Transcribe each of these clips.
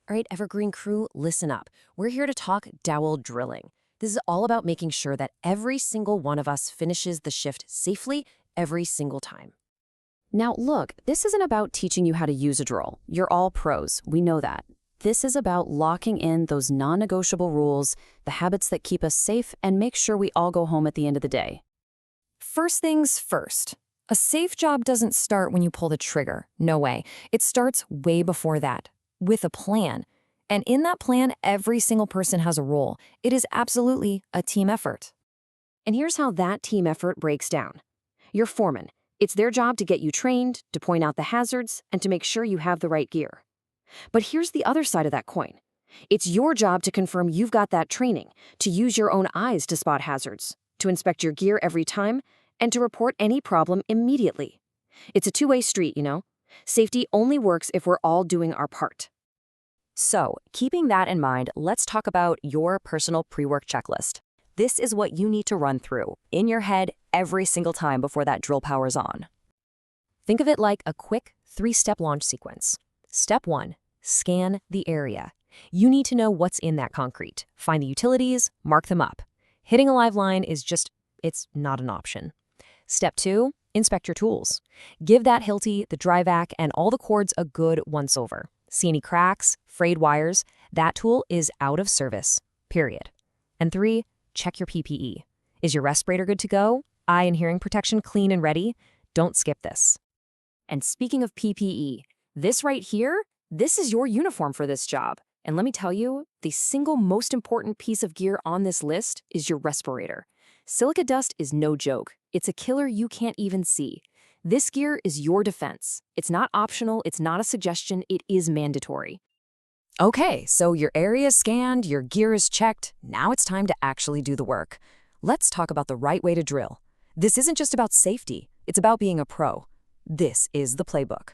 All right, Evergreen crew, listen up. We're here to talk dowel drilling. This is all about making sure that every single one of us finishes the shift safely every single time. Now, look, this isn't about teaching you how to use a drill. You're all pros. We know that. This is about locking in those non-negotiable rules, the habits that keep us safe, and make sure we all go home at the end of the day. First things first. A safe job doesn't start when you pull the trigger. No way. It starts way before that, with a plan. And in that plan, every single person has a role. It is absolutely a team effort. And here's how that team effort breaks down. Your foreman. It's their job to get you trained, to point out the hazards, and to make sure you have the right gear. But here's the other side of that coin. It's your job to confirm you've got that training, to use your own eyes to spot hazards, to inspect your gear every time, and to report any problem immediately. It's a two-way street, you know? Safety only works if we're all doing our part. So, keeping that in mind, let's talk about your personal pre-work checklist. This is what you need to run through in your head every single time before that drill powers on. Think of it like a quick 3-step launch sequence. Step 1, scan the area. You need to know what's in that concrete. Find the utilities, mark them up. Hitting a live line is it's not an option. Step 2, inspect your tools. Give that Hilti, the dry vac, and all the cords a good once-over. See any cracks, frayed wires? That tool is out of service, period. And 3, check your PPE. Is your respirator good to go? Eye and hearing protection clean and ready? Don't skip this. And speaking of PPE, this right here, this is your uniform for this job. And let me tell you, the single most important piece of gear on this list is your respirator. Silica dust is no joke. It's a killer you can't even see. This gear is your defense. It's not optional, it's not a suggestion, it is mandatory. Okay, so your area is scanned, your gear is checked. Now it's time to actually do the work. Let's talk about the right way to drill. This isn't just about safety, it's about being a pro. This is the playbook.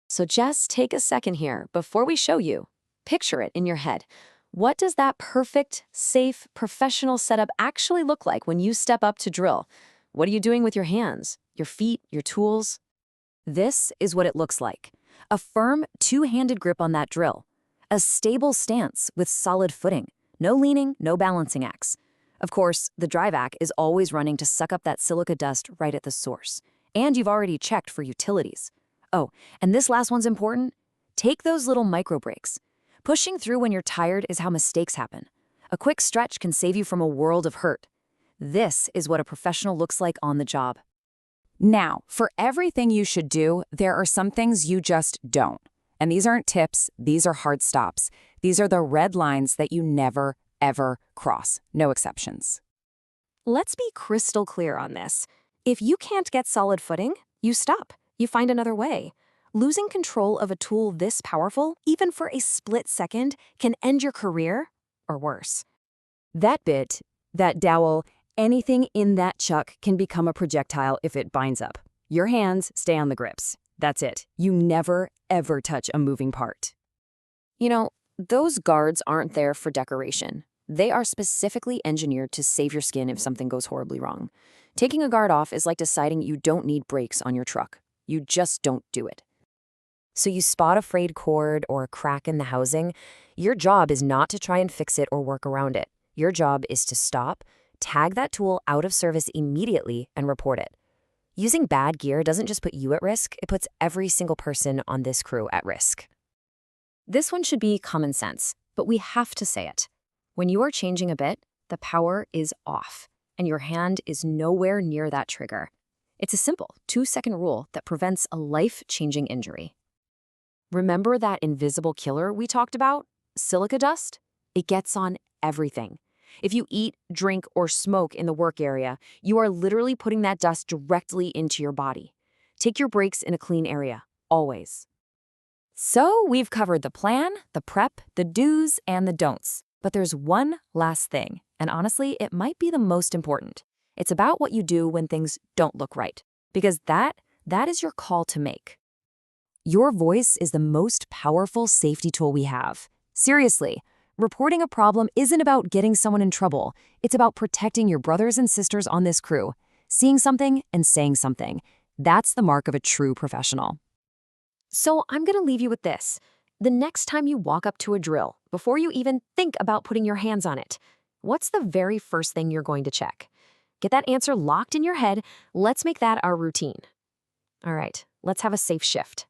So just take a second here before we show you. Picture it in your head. What does that perfect, safe, professional setup actually look like when you step up to drill? What are you doing with your hands, your feet, your tools? This is what it looks like. A firm, two-handed grip on that drill. A stable stance with solid footing. No leaning, no balancing acts. Of course, the dry vac is always running to suck up that silica dust right at the source. And you've already checked for utilities. Oh, and this last one's important. Take those little micro breaks. Pushing through when you're tired is how mistakes happen. A quick stretch can save you from a world of hurt. This is what a professional looks like on the job. Now, for everything you should do, there are some things you just don't. And these aren't tips, these are hard stops. These are the red lines that you never, ever cross. No exceptions. Let's be crystal clear on this. If you can't get solid footing, you stop. You find another way. Losing control of a tool this powerful, even for a split second, can end your career, or worse. That bit, that dowel, anything in that chuck can become a projectile if it binds up. Your hands stay on the grips. That's it. You never, ever touch a moving part. You know, those guards aren't there for decoration. They are specifically engineered to save your skin if something goes horribly wrong. Taking a guard off is like deciding you don't need brakes on your truck. You just don't do it. So you spot a frayed cord or a crack in the housing. Your job is not to try and fix it or work around it. Your job is to stop, tag that tool out of service immediately, and report it. Using bad gear doesn't just put you at risk, it puts every single person on this crew at risk. This one should be common sense, but we have to say it. When you are changing a bit, the power is off, and your hand is nowhere near that trigger. It's a simple 2-second rule that prevents a life-changing injury. Remember that invisible killer we talked about? Silica dust? It gets on everything. If you eat, drink, or smoke in the work area, you are literally putting that dust directly into your body. Take your breaks in a clean area, always. So we've covered the plan, the prep, the do's, and the don'ts. But there's one last thing, and honestly, it might be the most important. It's about what you do when things don't look right, because that is your call to make. Your voice is the most powerful safety tool we have. Seriously, reporting a problem isn't about getting someone in trouble. It's about protecting your brothers and sisters on this crew. Seeing something and saying something. That's the mark of a true professional. So I'm going to leave you with this. The next time you walk up to a drill, before you even think about putting your hands on it, what's the very first thing you're going to check? Get that answer locked in your head. Let's make that our routine. All right, let's have a safe shift.